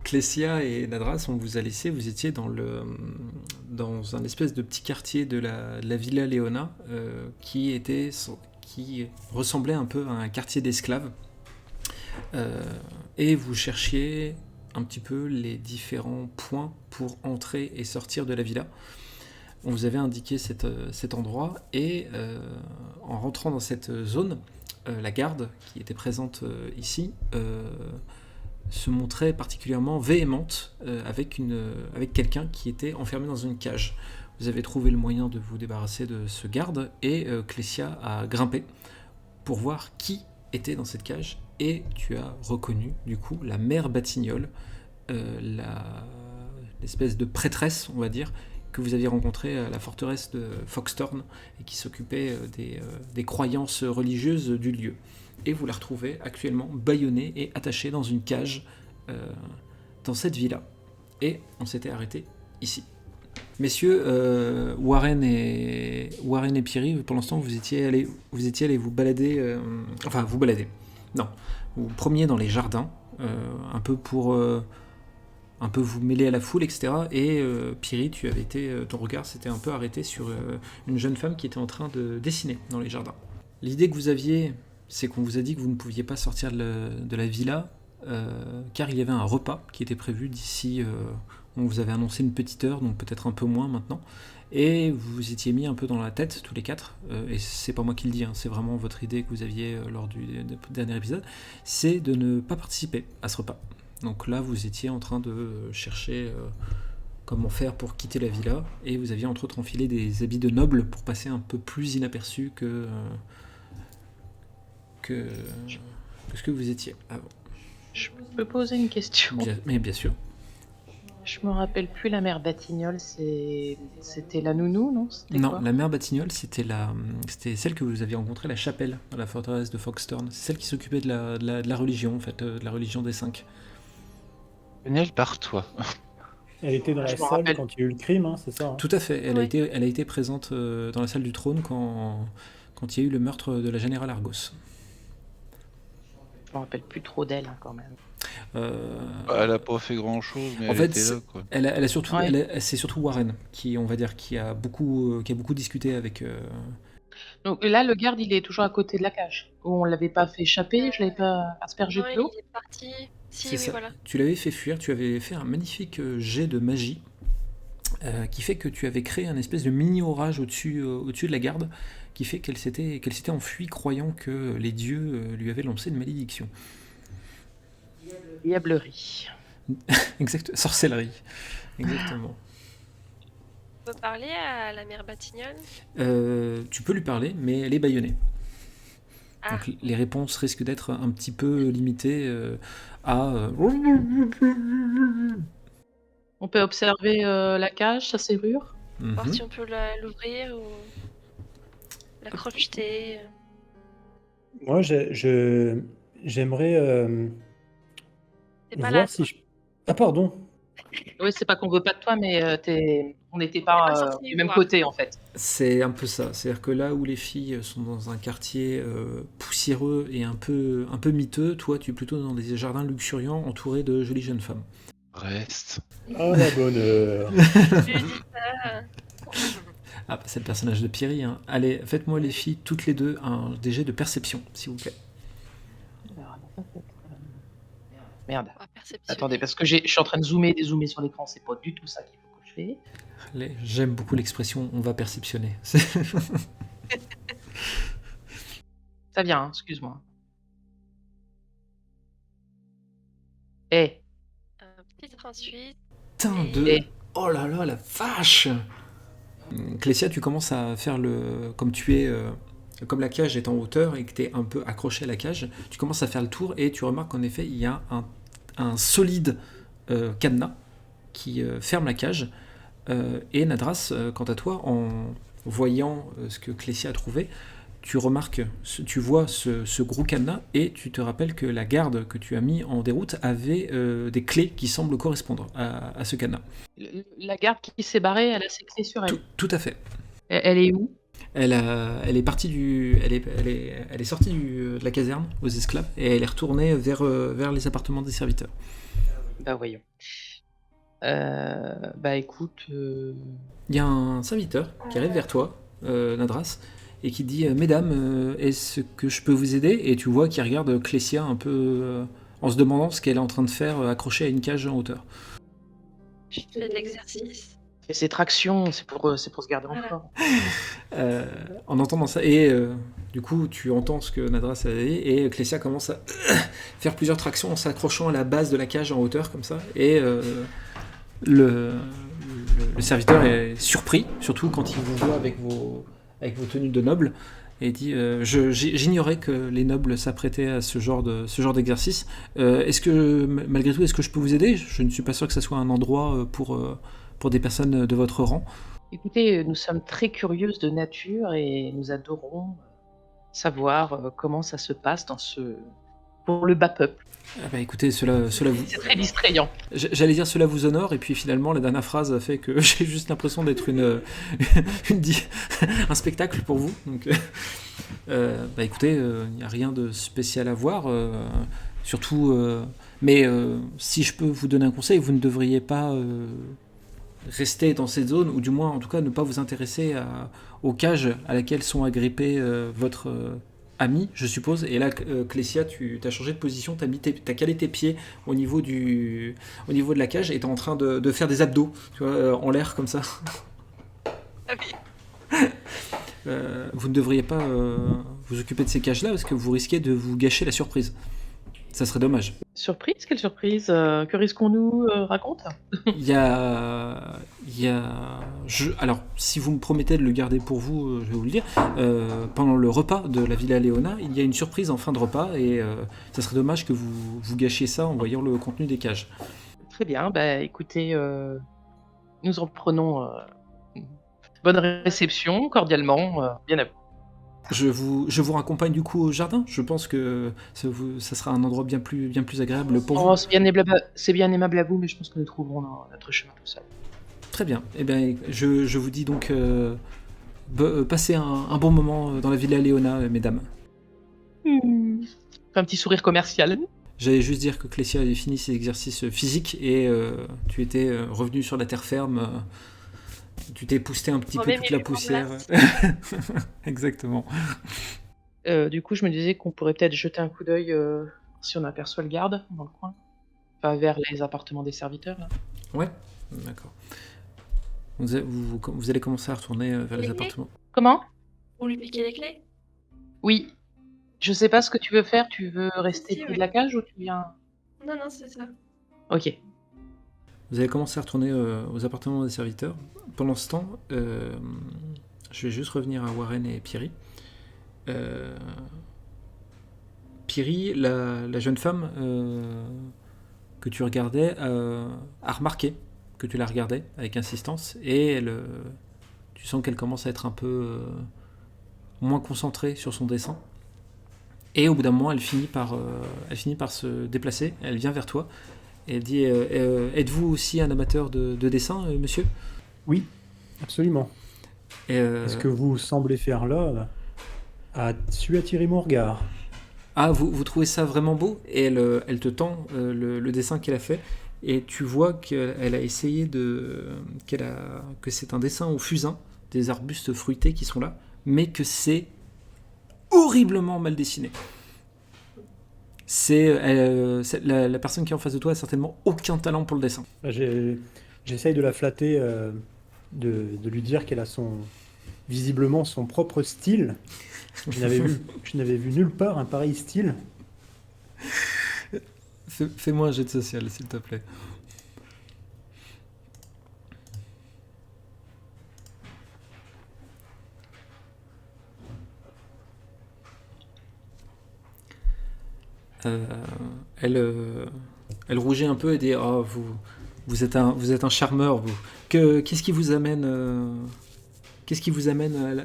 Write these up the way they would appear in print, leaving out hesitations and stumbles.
Clécia et Nadras, on vous a laissé, vous étiez dans un espèce de petit quartier de la Villa Leona qui ressemblait un peu à un quartier d'esclaves. Et vous cherchiez un petit peu les différents points pour entrer et sortir de la villa. On vous avait indiqué cet endroit et en rentrant dans cette zone, la garde qui était présente ici se montrait particulièrement véhémente avec quelqu'un qui était enfermé dans une cage. Vous avez trouvé le moyen de vous débarrasser de ce garde et Clécia a grimpé pour voir qui était dans cette cage et tu as reconnu du coup la mère Batignolles, l'espèce de prêtresse, on va dire, que vous aviez rencontrée à la forteresse de Foxthorn et qui s'occupait des croyances religieuses du lieu. Et vous la retrouvez actuellement bâillonnée et attachée dans une cage dans cette villa. Et on s'était arrêté ici. Messieurs, Warren et Pierry, pour l'instant vous étiez allés vous balader, vous balader. Non, vous vous promeniez dans les jardins, un peu pour un peu vous mêler à la foule, etc. Et Pierry, ton regard s'était un peu arrêté sur une jeune femme qui était en train de dessiner dans les jardins. L'idée que vous aviez, c'est qu'on vous a dit que vous ne pouviez pas sortir de la villa, car il y avait un repas qui était prévu d'ici. On vous avait annoncé une petite heure, donc peut-être un peu moins maintenant. Et vous vous étiez mis un peu dans la tête, tous les quatre, et c'est pas moi qui le dis, hein, c'est vraiment votre idée que vous aviez lors du dernier épisode, c'est de ne pas participer à ce repas. Donc là, vous étiez en train de chercher comment faire pour quitter la villa, et vous aviez entre autres enfilé des habits de noble pour passer un peu plus inaperçu que ce que vous étiez avant. Je peux poser une question? Mais bien sûr. Je me rappelle plus, la mère Batignolles, c'était la nounou, non? Non, la mère Batignolles, c'était celle que vous aviez rencontrée à la chapelle, à la forteresse de Foxthorn. C'est celle qui s'occupait de la religion, en fait, de la religion des 5. Daniel, pars-toi. Elle était dans la salle quand il y a eu le crime, hein, c'est ça, hein? Tout à fait, elle a été présente dans la salle du trône quand il y a eu le meurtre de la générale Argos. Je me rappelle plus trop d'elle, hein, quand même. Elle a pas fait grand chose, mais en elle fait, était là, quoi. C'est surtout Warren qui, on va dire, qui a beaucoup discuté avec. Donc là, le garde, il est toujours à côté de la cage. On l'avait pas fait échapper, je l'avais pas aspergé de l'eau. Il est parti. Si, c'est oui, ça. Voilà. Tu l'avais fait fuir, tu avais fait un magnifique jet de magie qui fait que tu avais créé un espèce de mini orage au-dessus de la garde, qui fait qu'elle s'était enfuie croyant que les dieux lui avaient lancé une malédiction. Diablerie. Exact, sorcellerie. Exactement. On peut parler à la mère Batignolles? Tu peux lui parler, mais elle est bâillonnée. Ah. Donc les réponses risquent d'être un petit peu limitées à... On peut observer la cage, sa serrure. Voir si on peut l'ouvrir ou la crocheter. Moi, j'aimerais voir si je... Ah, pardon. Oui, c'est pas qu'on veut pas de toi, mais on n'était pas du même côté, en fait. C'est un peu ça. C'est-à-dire que là où les filles sont dans un quartier poussiéreux et un peu miteux, toi, tu es plutôt dans des jardins luxuriants entourés de jolies jeunes femmes. Reste. Oh, la bonne heure. Ah, c'est le personnage de Pierry. Hein. Allez, faites-moi les filles, toutes les deux, des jets de perception, s'il vous plaît. Merde. Attendez, parce que je suis en train de zoomer sur l'écran, c'est pas du tout ça qu'il faut que je fais. J'aime beaucoup l'expression « on va perceptionner ». Ça vient, hein, excuse-moi. Petit 38. Putain Oh là là, la vache! Clécia, tu commences à faire comme la cage est en hauteur et que tu es un peu accroché à la cage, tu commences à faire le tour et tu remarques qu'en effet, il y a un solide cadenas qui ferme la cage. Et Nadras, quant à toi, en voyant ce que Clécia a trouvé, tu vois ce gros cadenas et tu te rappelles que la garde que tu as mis en déroute avait des clés qui semblent correspondre à ce cadenas. La garde qui s'est barrée, elle a ses clés sur elle. Tout à fait. Elle est où? Elle est partie elle est sortie de la caserne aux esclaves et elle est retournée vers les appartements des serviteurs. Bah voyons. Bah écoute, Il y a un serviteur qui arrive vers toi, Nadras, et qui dit Mesdames, est-ce que je peux vous aider? Et tu vois qu'il regarde Clécia un peu en se demandant ce qu'elle est en train de faire, accrochée à une cage en hauteur. Je fais de l'exercice. fais ses tractions, c'est pour se garder en Voilà. forme. En entendant ça, et du coup, tu entends ce que Nadras a dit, et Clécia commence à faire plusieurs tractions en s'accrochant à la base de la cage en hauteur, comme ça, et le serviteur est surpris, surtout quand il vous voit avec vos tenues de noble, et dit j'ignorais que les nobles s'apprêtaient à ce genre d'exercice. Est-ce que, malgré tout, est-ce que je peux vous aider? Je ne suis pas sûr que ça soit un endroit pour des personnes de votre rang. Écoutez, nous sommes très curieuses de nature et nous adorons savoir comment ça se passe pour le bas peuple. Ah bah écoutez, cela vous... C'est très distrayant. J'allais dire cela vous honore, et puis finalement la dernière phrase a fait que j'ai juste l'impression d'être un spectacle pour vous. Donc, bah écoutez, il n'y a rien de spécial à voir, surtout. Mais si je peux vous donner un conseil, vous ne devriez pas rester dans cette zone, ou du moins en tout cas ne pas vous intéresser aux cages à laquelle sont agrippés votre ami, je suppose. Et là, Clécia, tu as changé de position, t'as calé tes pieds au niveau de la cage, et t'es en train de faire des abdos, tu vois, en l'air comme ça. Ah oui. Vous ne devriez pas vous occuper de ces cages-là, parce que vous risquez de vous gâcher la surprise. Ça serait dommage. Surprise? Quelle surprise? Que risquons-nous? Raconte. Alors, si vous me promettez de le garder pour vous, je vais vous le dire. Pendant le repas de la Villa Léona, il y a une surprise en fin de repas, et ça serait dommage que vous gâchiez ça en voyant le contenu des cages. Très bien, bah écoutez, nous en prenons bonne réception, cordialement, bien à vous. Je vous raccompagne du coup au jardin. Je pense que ça sera un endroit bien plus agréable pour vous. Oh, c'est bien aimable à vous, mais je pense que nous trouverons notre chemin tout seul. Très bien. Eh bien, je vous dis donc passez un bon moment dans la Villa Léona, mesdames. Un petit sourire commercial. J'allais juste dire que Clécia avait fini ses exercices physiques, et tu étais revenu sur la terre ferme. Tu t'es poussé un petit peu toute la poussière. Exactement. Du coup, je me disais qu'on pourrait peut-être jeter un coup d'œil si on aperçoit le garde dans le coin. Enfin, vers les appartements des serviteurs, là. Ouais, d'accord. Vous allez commencer à retourner vers les Les appartements. Comment? Pour lui piquer les clés? Oui. Je sais pas ce que tu veux faire. Tu veux rester Si, près oui. de la cage ou tu viens... Non, c'est ça. Ok. Vous allez commencer à retourner aux appartements des serviteurs. Pendant ce temps, je vais juste revenir à Warren et Piri. Piri, la jeune femme que tu regardais, a remarqué que tu la regardais avec insistance, et tu sens qu'elle commence à être un peu moins concentrée sur son dessin. Et au bout d'un moment, elle finit par se déplacer. Elle vient vers toi. Elle dit êtes-vous aussi un amateur de dessin, monsieur? Oui, absolument. Ce que vous semblez faire là a su attirer mon regard. Ah, vous trouvez ça vraiment beau? Et elle te tend le dessin qu'elle a fait, et tu vois qu'elle a essayé que c'est un dessin au fusain, des arbustes fruités qui sont là, mais que c'est horriblement mal dessiné. La personne qui est en face de toi a certainement aucun talent pour le dessin. J'essaye de la flatter, de lui dire qu'elle a visiblement son propre style. Je n'avais vu nulle part un pareil style. Fais-moi un jet de social, s'il te plaît. Elle rougit un peu et dit oh, vous êtes un charmeur, vous. Qu'est-ce qui vous amène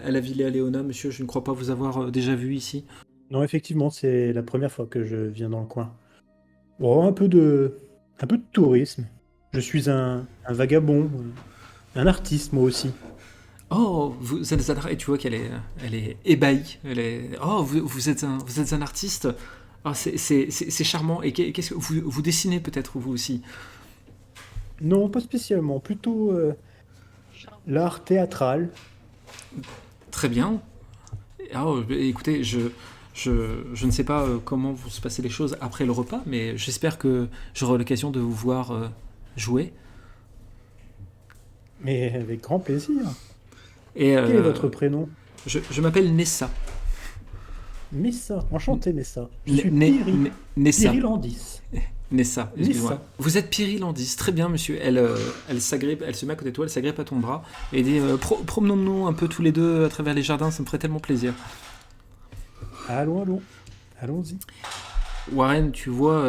à la Villa Léona, monsieur? Je ne crois pas vous avoir déjà vu ici. Non, effectivement, c'est la première fois que je viens dans le coin. Bon, un peu de tourisme. Je suis un vagabond, un artiste moi aussi. Oh, et tu vois qu'elle est ébahie. Oh, vous êtes un artiste. Ah, c'est charmant. Et qu'est-ce que vous dessinez peut-être vous aussi? Non, pas spécialement. Plutôt l'art théâtral. Très bien. Alors, écoutez, je ne sais pas comment vont se passer les choses après le repas, mais j'espère que j'aurai l'occasion de vous voir jouer. Mais avec grand plaisir. Et, Quel est votre prénom? Je m'appelle Nessa. Messa. Enchanté, Messa. Je suis Piri. Nessa. Pirilandis. Nessa, excuse-moi. Nessa. Vous êtes Pirilandis, très bien monsieur. Elle s'agrippe, elle se met à côté de toi, elle s'agrippe à ton bras et dit promenons-nous un peu tous les deux à travers les jardins, ça me ferait tellement plaisir. Allons. Allons-y. Warren, tu vois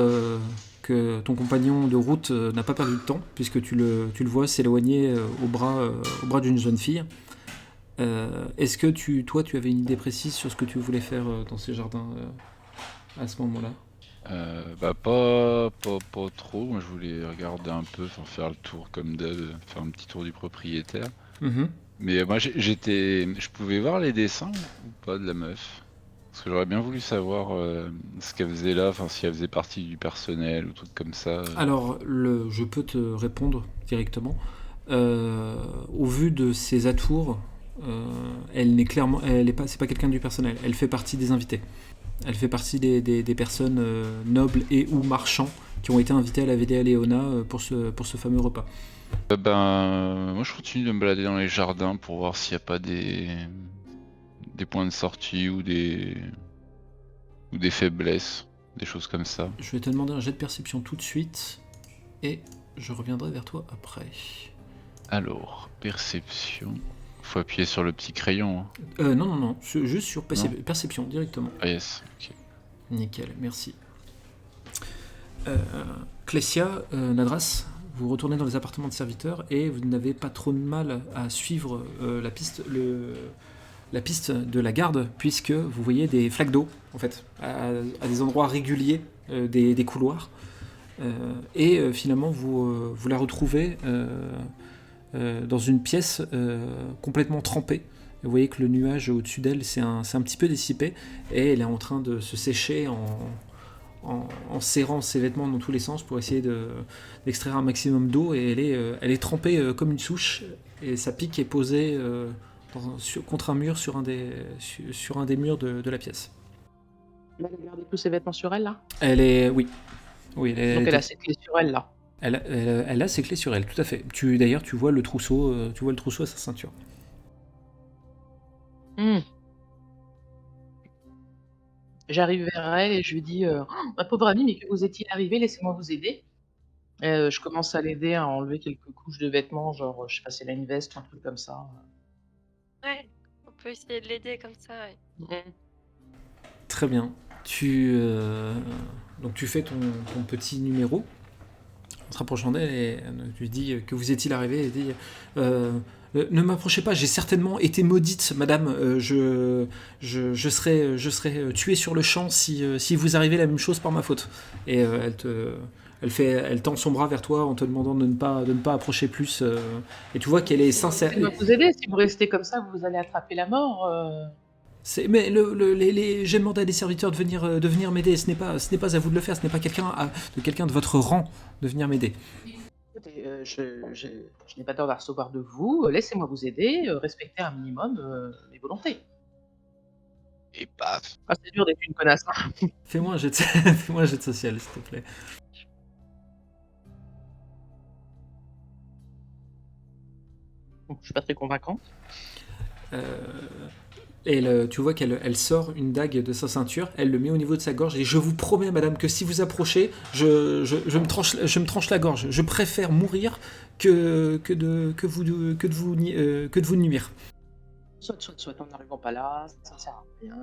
que ton compagnon de route n'a pas perdu de temps, puisque tu le vois s'éloigner au bras d'une jeune fille. Est-ce que toi, tu avais une idée précise sur ce que tu voulais faire dans ces jardins à ce moment-là? Pas trop. Moi, je voulais regarder un peu, faire le tour comme d'hab, faire un petit tour du propriétaire. Mm-hmm. Mais moi, je pouvais voir les dessins ou pas de la meuf? Parce que j'aurais bien voulu savoir ce qu'elle faisait là, si elle faisait partie du personnel ou tout comme ça. Alors, je peux te répondre directement. Au vu de ses atours, c'est pas quelqu'un du personnel. Elle fait partie des invités. Elle fait partie des personnes nobles et ou marchands qui ont été invités à la Vedea Leona pour ce fameux repas. Moi je continue de me balader dans les jardins pour voir s'il n'y a pas des points de sortie ou des faiblesses, des choses comme ça. Je vais te demander un jet de perception tout de suite et je reviendrai vers toi après. Alors, perception. Faut appuyer sur le petit crayon. Hein. Non, juste sur perception directement. Ah yes, ok. Nickel, merci. Clécia, Nadras, vous retournez dans les appartements de serviteurs et vous n'avez pas trop de mal à suivre la piste de la garde, puisque vous voyez des flaques d'eau, en fait, à des endroits réguliers des couloirs. Et finalement, vous la retrouvez dans une pièce complètement trempée. Vous voyez que le nuage au-dessus d'elle s'est un petit peu dissipé et elle est en train de se sécher en serrant ses vêtements dans tous les sens pour essayer d'extraire un maximum d'eau, et elle est trempée comme une souche, et sa pique est posée contre un mur sur un des murs de la pièce. Elle a gardé tous ses vêtements sur elle, là? Oui. Donc elle a ses clés sur elle, là. Elle a ses clés sur elle, tout à fait. D'ailleurs, tu vois le trousseau à sa ceinture. J'arrive vers elle et je lui dis ma pauvre amie, mais que vous est-il arrivé? Laissez-moi vous aider. Je commence à l'aider à enlever quelques couches de vêtements, genre, je sais pas si elle a une veste ou un truc comme ça. Ouais, on peut essayer de l'aider comme ça. Ouais. Très bien. Donc tu fais ton petit numéro en se rapprochant d'elle et tu lui dis que vous est-il arrivé, et dit ne m'approchez pas, j'ai certainement été maudite, madame. Je serai tuée sur le champ si vous arrivez la même chose par ma faute. Et elle tend son bras vers toi en te demandant de ne pas approcher plus. Et tu vois qu'elle est sincère. Elle va vous aider. Si vous restez comme ça, vous allez attraper la mort. Mais j'ai demandé à des serviteurs de venir m'aider. Ce n'est pas à vous de le faire. Ce n'est pas quelqu'un de votre rang de venir m'aider. Écoutez, je n'ai pas tort de recevoir de vous. Laissez-moi vous aider. Respectez un minimum mes volontés. Et paf. Ah, c'est dur d'être une connasse. Fais-moi un jet de social, s'il te plaît. Je suis pas très convaincante. Et tu vois qu'elle sort une dague de sa ceinture, elle le met au niveau de sa gorge et dit, je vous promets, madame, que si vous approchez, je me tranche la gorge. Je préfère mourir que de vous nuire. Soit, en n'arrivant pas là, ça sert à rien.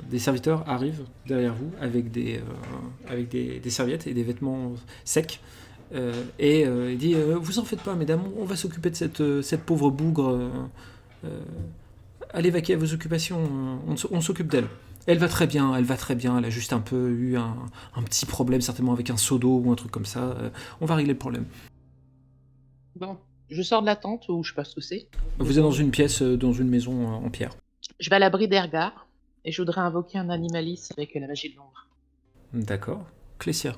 Des serviteurs arrivent derrière vous avec des serviettes et des vêtements secs. Et il dit, vous en faites pas, mesdames, on va s'occuper de cette pauvre bougre. Allez vaquer à vos occupations, on s'occupe d'elle. Elle va très bien, elle a juste un peu eu un petit problème, certainement avec un seau d'eau ou un truc comme ça. On va régler le problème. Bon, je sors de la tente, ou je sais pas ce que c'est. Vous êtes dans une pièce, dans une maison en pierre. Je vais à l'abri des regards, et je voudrais invoquer un animalis avec la magie de l'ombre. D'accord. Clécia,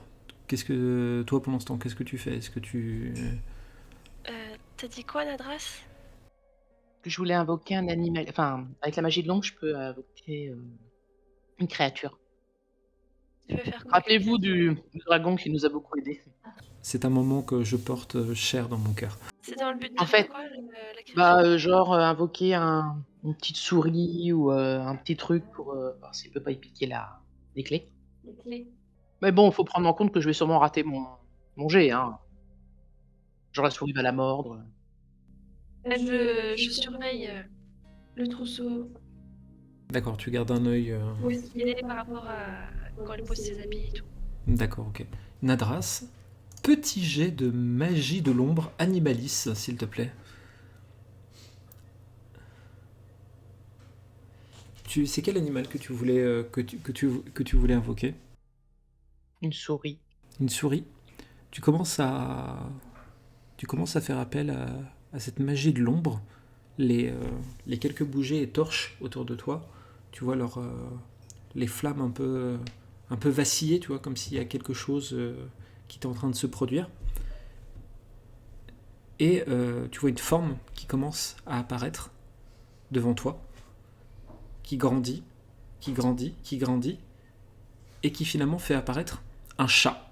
qu'est-ce que toi pendant ce temps, qu'est-ce que tu fais? Est-ce que tu... T'as dit quoi, Nadras? Je voulais invoquer un animal. Enfin, avec la magie de l'ombre, je peux invoquer une créature. Tu veux faire quoi? Rappelez-vous du dragon qui nous a beaucoup aidés. C'est un moment que je porte cher dans mon cœur. C'est dans le but de En fait, faire quoi, la créature? Bah, genre invoquer une petite souris ou un petit truc pour voir s'il peut pas y piquer les clés. Les clés. Mais bon, faut prendre en compte que je vais sûrement rater mon jet, hein. Genre la souris va la mordre. Je surveille le trousseau. D'accord, tu gardes un œil... Où est-ce qu'il est par rapport à quand elle pose ses habits et tout. D'accord, ok. Nadras, petit jet de magie de l'ombre animalis, s'il te plaît. C'est quel animal que tu voulais, que tu voulais invoquer? Une souris. Une souris. Tu commences à faire appel à cette magie de l'ombre. Les quelques bougies et torches autour de toi, tu vois les flammes un peu vaciller, tu vois, comme s'il y a quelque chose qui est en train de se produire. Et tu vois une forme qui commence à apparaître devant toi, qui grandit, qui grandit, qui grandit, et qui finalement fait apparaître un chat.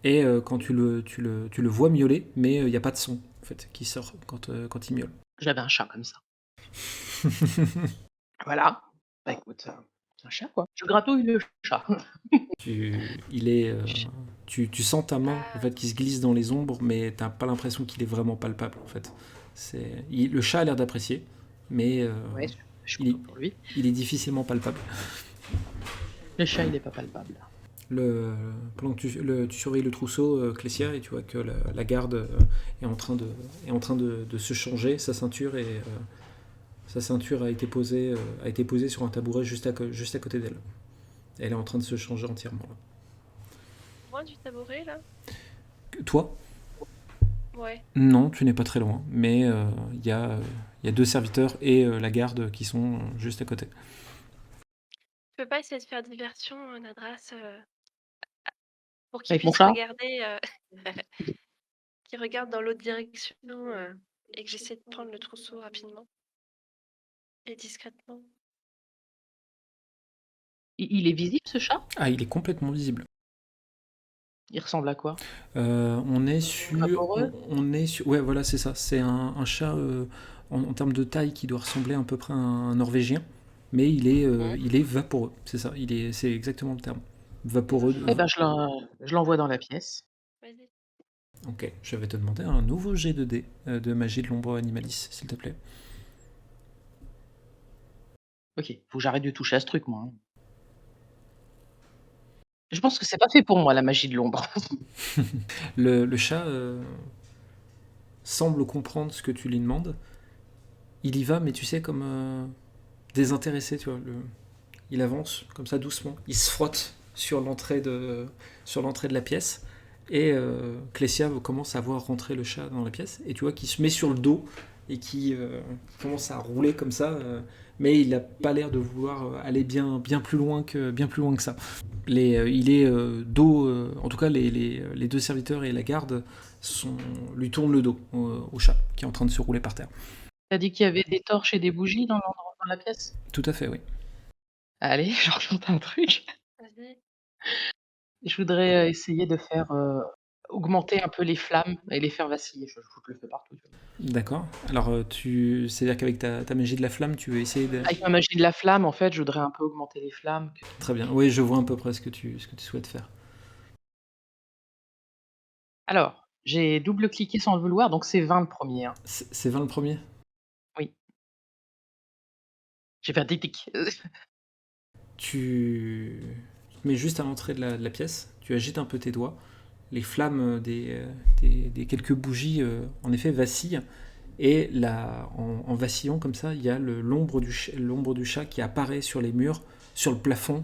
Et quand tu le vois miauler, mais il n'y a pas de son en fait, qui sort quand il miaule. J'avais un chat comme ça. Voilà. Bah écoute, un chat quoi. Je gratouille le chat. Tu sens ta main en fait, qui se glisse dans les ombres, mais t'as pas l'impression qu'il est vraiment palpable en fait. Le chat a l'air d'apprécier, mais Ouais, je suis content pour lui. il est difficilement palpable. Le chat, il est pas palpable. Pendant que tu surveilles le trousseau, Clécia, et tu vois que la garde est en train de se changer, sa ceinture a été posée sur un tabouret juste à côté d'elle. Elle est en train de se changer entièrement. Là. Loin du tabouret, là? Toi? Ouais. Non, tu n'es pas très loin, mais il y a 2 serviteurs et la garde qui sont juste à côté. Tu peux pas essayer de faire diversion, Nadras, pour qu'il Avec mon puisse chat regarder, qu'il regarde dans l'autre direction et que j'essaie de prendre le trousseau rapidement et discrètement. Il est visible ce chat? Ah, il est complètement visible. Il ressemble à quoi? On est sur... Vaporeux Ouais, voilà, c'est ça. C'est un chat en termes de taille qui doit ressembler à peu près à un norvégien, mais il est vaporeux. C'est ça, c'est exactement le terme. Vaporeux. Eh ben, je l'envoie dans la pièce. Vas-y. Ok, je vais te demander un nouveau jet de dés de magie de l'ombre animalis, s'il te plaît. Ok, faut que j'arrête de toucher à ce truc, moi. Je pense que c'est pas fait pour moi, la magie de l'ombre. Le chat semble comprendre ce que tu lui demandes. Il y va, mais tu sais, comme désintéressé, tu vois. Il avance comme ça doucement. Il se frotte sur l'entrée de la pièce. Et Clécia commence à voir rentrer le chat dans la pièce. Et tu vois qu'il se met sur le dos et qui commence à rouler comme ça. Mais il n'a pas l'air de vouloir aller bien plus loin que ça. Il est dos. En tout cas, les 2 serviteurs et la garde lui tournent le dos au chat qui est en train de se rouler par terre. T'as dit qu'il y avait des torches et des bougies dans la pièce? Tout à fait, oui. Allez, je rechante un truc. Vas-y. Je voudrais essayer de faire augmenter un peu les flammes et les faire vaciller. Je le fais partout. Tu vois. D'accord. Alors, c'est-à-dire qu'avec ta magie de la flamme, tu veux essayer de... Avec ma magie de la flamme, en fait, je voudrais un peu augmenter les flammes. Très bien. Oui, je vois à peu près ce que tu souhaites faire. Alors, j'ai double-cliqué sans le vouloir, donc c'est 20 le premier. Hein. C'est 20 le premier? Oui. J'ai fait un tic-tic. Tu te mets juste à l'entrée de la pièce, tu agites un peu tes doigts, les flammes des quelques bougies, en effet, vacillent, et là, en vacillant comme ça, il y a l'ombre du chat qui apparaît sur les murs, sur le plafond,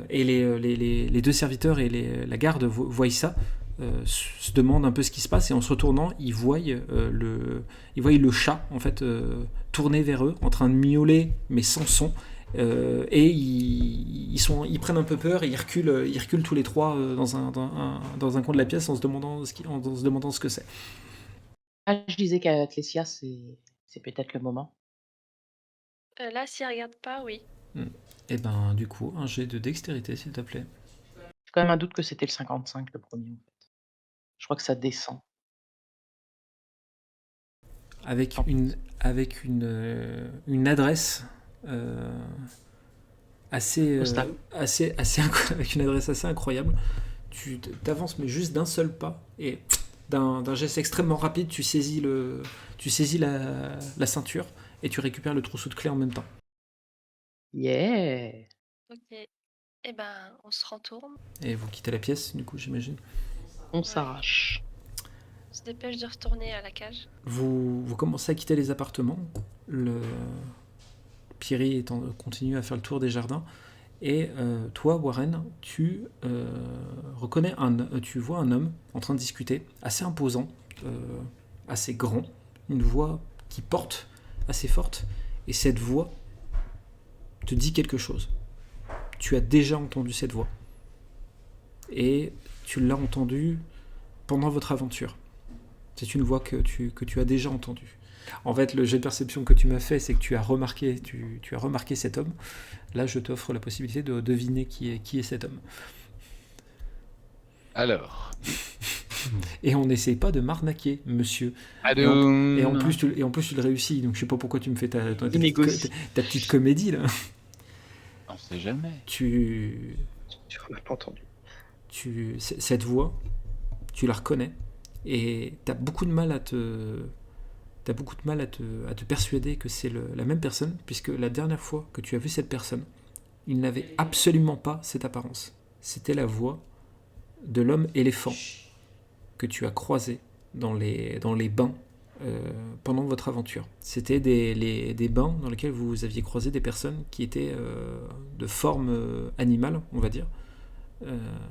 et les 2 serviteurs et la garde voient ça, se demande un peu ce qui se passe, et en se retournant, ils voient le chat en fait tourner vers eux, en train de miauler mais sans son. Et ils prennent un peu peur et ils reculent tous les trois dans un coin de la pièce en se demandant ce que c'est. Ah, je disais qu'à Clécia, c'est peut-être le moment. Là, s'il regarde pas, oui. Et ben du coup, un jet de dextérité s'il te plaît. J'ai quand même un doute que c'était le 55 le premier. En fait. Je crois que ça descend. Avec une adresse assez avec une adresse assez incroyable. Tu t'avances mais juste d'un seul pas et d'un geste extrêmement rapide, tu saisis la ceinture et tu récupères le trousseau de clés en même temps. Yeah! Ok. Eh ben, on se retourne. Et vous quittez la pièce, du coup, j'imagine. On s'arrache. On se dépêche de retourner à la cage. Vous commencez à quitter les appartements. Piri continue à faire le tour des jardins. Et toi, Warren, tu vois un homme en train de discuter, assez imposant, assez grand, une voix qui porte, assez forte, et cette voix te dit quelque chose. Tu as déjà entendu cette voix. Et tu l'as entendue pendant votre aventure. C'est une voix que tu as déjà entendue. En fait, le jet de perception que tu m'as fait, c'est que tu as remarqué cet homme. Là, je t'offre la possibilité de deviner qui est cet homme. Alors. Et on n'essaye pas de m'arnaquer, monsieur. Et en plus, tu le réussis. Donc, je sais pas pourquoi tu me fais ta petite comédie là. On sait jamais. Tu n'as pas entendu. Cette voix, tu la reconnais et t'as beaucoup de mal à te persuader que c'est la même personne, puisque la dernière fois que tu as vu cette personne, il n'avait absolument pas cette apparence. C'était la voix de l'homme éléphant que tu as croisé dans les bains pendant votre aventure. C'était des bains dans lesquels vous aviez croisé des personnes qui étaient de forme animale, on va dire.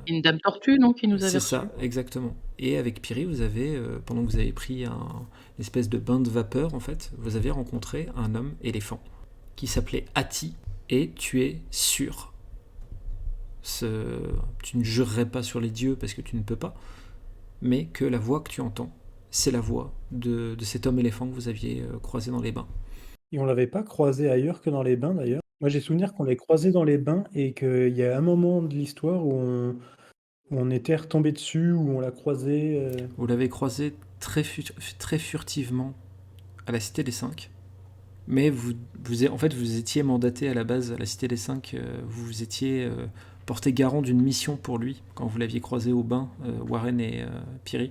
Une dame tortue, non, qui nous avait C'est ça, exactement. Et avec Piri, vous avez, pendant que vous avez pris une espèce de bain de vapeur, en fait, vous avez rencontré un homme éléphant qui s'appelait Ati, et tu es sûr, tu ne jurerais pas sur les dieux parce que tu ne peux pas, mais que la voix que tu entends, c'est la voix de cet homme éléphant que vous aviez croisé dans les bains. Et on l'avait pas croisé ailleurs que dans les bains d'ailleurs. Moi j'ai souvenir qu'on l'ait croisé dans les bains et qu'il y a un moment de l'histoire où on était retombé dessus, où on l'a croisé. Vous l'avez croisé très furtivement à la Cité des Cinq, mais vous étiez mandaté à la base à la Cité des Cinq, vous étiez porté garant d'une mission pour lui quand vous l'aviez croisé au bain, Warren et Piri,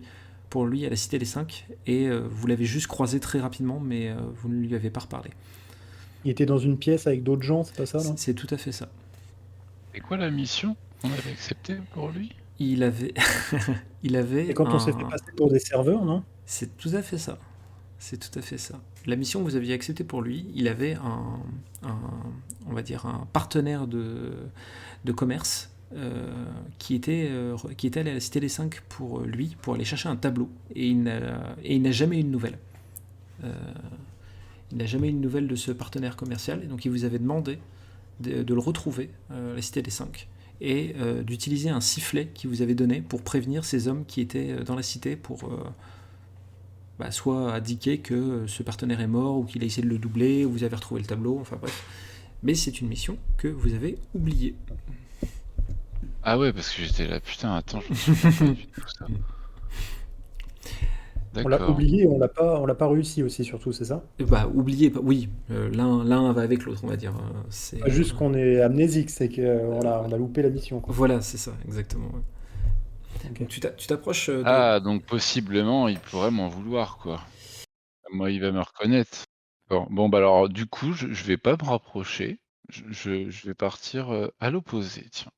pour lui à la Cité des Cinq, et vous l'avez juste croisé très rapidement, mais vous ne lui avez pas reparlé. Il était dans une pièce avec d'autres gens, c'est pas ça, non ? C'est tout à fait ça. C'est quoi la mission qu'on avait acceptée pour lui ? Il avait Et quand on s'est fait passer pour des serveurs, non ? C'est tout à fait ça. C'est tout à fait ça. La mission que vous aviez acceptée pour lui, il avait on va dire un partenaire de commerce qui était allé à la Cité des Cinq pour lui, pour aller chercher un tableau. Et il n'a jamais eu de nouvelles. Il n'a jamais eu de nouvelles de ce partenaire commercial. Et donc il vous avait demandé de le retrouver à la Cité des Cinq. Et d'utiliser un sifflet qu'il vous avait donné pour prévenir ces hommes qui étaient dans la cité pour soit indiquer que ce partenaire est mort ou qu'il a essayé de le doubler ou vous avez retrouvé le tableau, enfin bref. Mais c'est une mission que vous avez oubliée. Ah ouais, parce que j'étais là, putain, attends, je me souviens pas du tout ça. On l'a oublié et on l'a pas réussi aussi, surtout, c'est ça ? Oublié, oui, l'un va avec l'autre, on va dire. C'est pas juste qu'on est amnésique, c'est qu'on a loupé la mission, quoi. Voilà, c'est ça, exactement. Ouais. Okay. Donc, tu t'approches de... Ah, donc possiblement, il pourrait m'en vouloir, quoi. Moi, il va me reconnaître. Bon, bah alors, du coup, je vais pas me rapprocher. Je vais partir à l'opposé, tiens.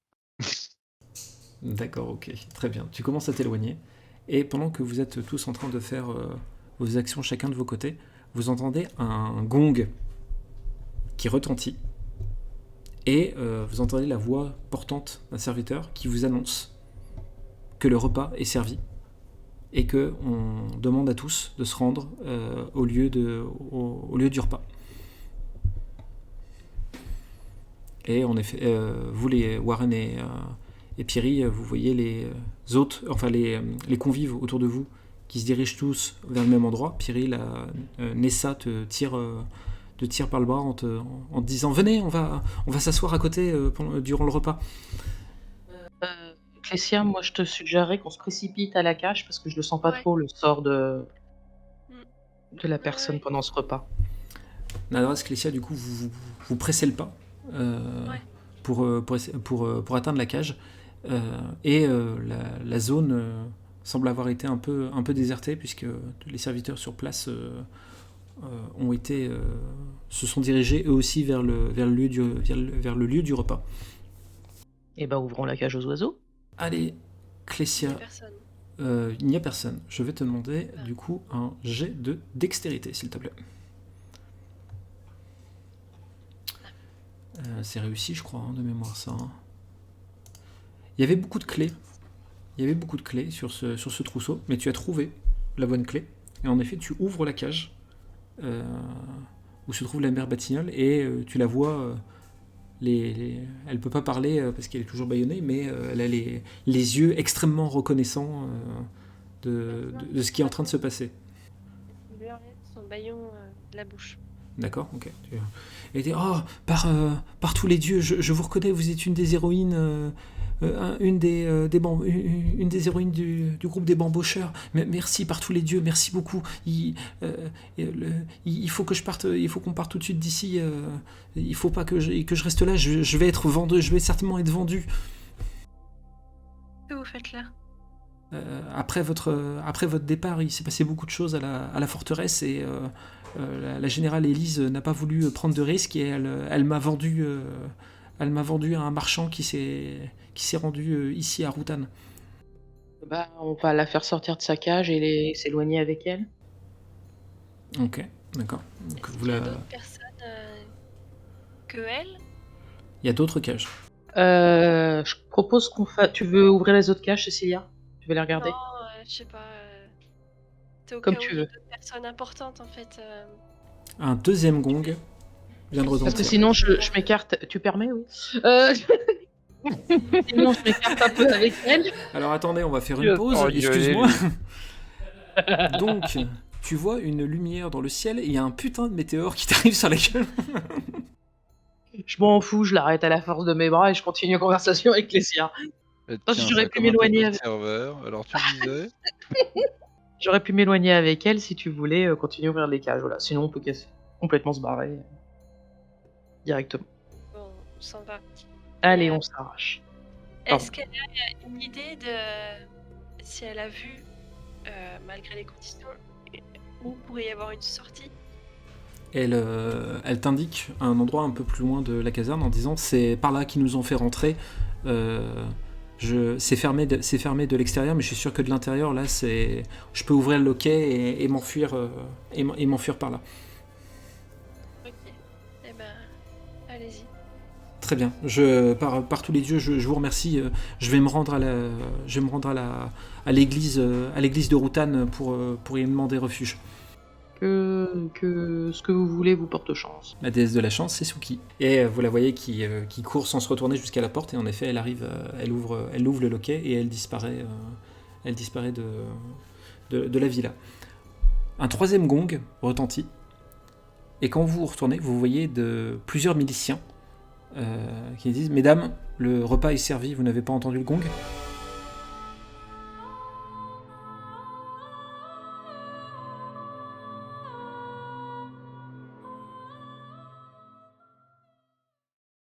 D'accord, ok, très bien. Tu commences à t'éloigner. Et pendant que vous êtes tous en train de faire vos actions chacun de vos côtés, vous entendez un gong qui retentit. Et vous entendez la voix portante d'un serviteur qui vous annonce que le repas est servi et que on demande à tous de se rendre au lieu du repas. Et en effet, vous les Warren et Piri, vous voyez les hôtes, enfin les convives autour de vous qui se dirigent tous vers le même endroit. Piri, Nessa te tire par le bras en te disant « Venez, on va s'asseoir à côté durant le repas. » Clécia, moi je te suggérerais qu'on se précipite à la cage parce que je le sens pas Ouais. trop le sort de la Ouais, personne ouais. pendant ce repas. Nadras, Clécia, du coup, vous pressez le pas Ouais. pour atteindre la cage. Et la zone semble avoir été un peu désertée puisque les serviteurs sur place se sont dirigés eux aussi vers le lieu du repas. Eh ben ouvrons la cage aux oiseaux. Allez, Il y Clécia, a personne. il n'y a personne. Je vais te demander Ah. du coup un jet de dextérité, s'il te plaît. C'est réussi, je crois, de mémoire ça. Il y avait beaucoup de clés. Il y avait beaucoup de clés sur ce trousseau, mais tu as trouvé la bonne clé. Et en effet, tu ouvres la cage où se trouve la mère Batignolles et tu la vois. Elle peut pas parler parce qu'elle est toujours bâillonnée, mais elle a les yeux extrêmement reconnaissants de ce qui est en train de se passer. Il lui enlève son baillon de la bouche. D'accord, ok. Et dit, oh, par tous les dieux, je vous reconnais, vous êtes une des héroïnes, une des héroïnes du groupe des bambocheurs. Merci par tous les dieux, merci beaucoup. Il faut que je parte, il faut qu'on parte tout de suite d'ici. Il faut pas que je reste là. Je vais être vendu, je vais certainement être vendu. Que vous faites là? Après votre départ, il s'est passé beaucoup de choses à la forteresse et la générale Élise n'a pas voulu prendre de risques et elle m'a vendu à un marchand qui s'est rendu ici à Routan. Bah, on va la faire sortir de sa cage et s'éloigner avec elle. Ok, d'accord. Donc, Est-ce qu'il y a d'autres personnes que elle? Il y a d'autres cages. Je propose qu'on fasse. Tu veux ouvrir les autres cages, Cécilia? Tu veux les regarder? Non, je sais pas. C'est au Comme cas tu où il y a veux. d'autres personnes importantes en fait. Un deuxième gong vient de Parce que retentir. sinon, je m'écarte. Tu permets, oui. Sinon, je m'écarte un peu avec elle. Alors attendez, on va faire Il une va pause, s'engueuler, excuse-moi. lui. Donc, tu vois une lumière dans le ciel et il y a un putain de météore qui t'arrive sur la gueule. Je m'en fous, je l'arrête à la force de mes bras et je continue la conversation avec Clécia. Tiens, j'aurais ça pu commence à m'éloigner être avec- serveur. Alors tu disais J'aurais pu m'éloigner avec elle si tu voulais continuer à ouvrir les cages. Voilà. Sinon, on peut complètement se barrer directement. Bon, on s'en va. Allez, on s'arrache. Est-ce qu'elle a une idée de si elle a vu, malgré les conditions, où pourrait y avoir une sortie? Elle t'indique un endroit un peu plus loin de la caserne en disant c'est par là qu'ils nous ont fait rentrer. C'est fermé de l'extérieur, mais je suis sûr que de l'intérieur là je peux ouvrir le loquet et m'enfuir par là. Ok. Eh ben, allez-y. Très bien. Par tous les dieux, je vous remercie. Je vais me rendre à l'église de Routan pour y demander refuge. Que ce que vous voulez vous porte chance. La déesse de la chance, c'est Suki. Et vous la voyez qui court sans se retourner jusqu'à la porte, et en effet, elle arrive, elle ouvre le loquet et elle disparaît de la villa. Un troisième gong retentit, et quand vous retournez, vous voyez plusieurs miliciens qui disent « Mesdames, le repas est servi, vous n'avez pas entendu le gong ?»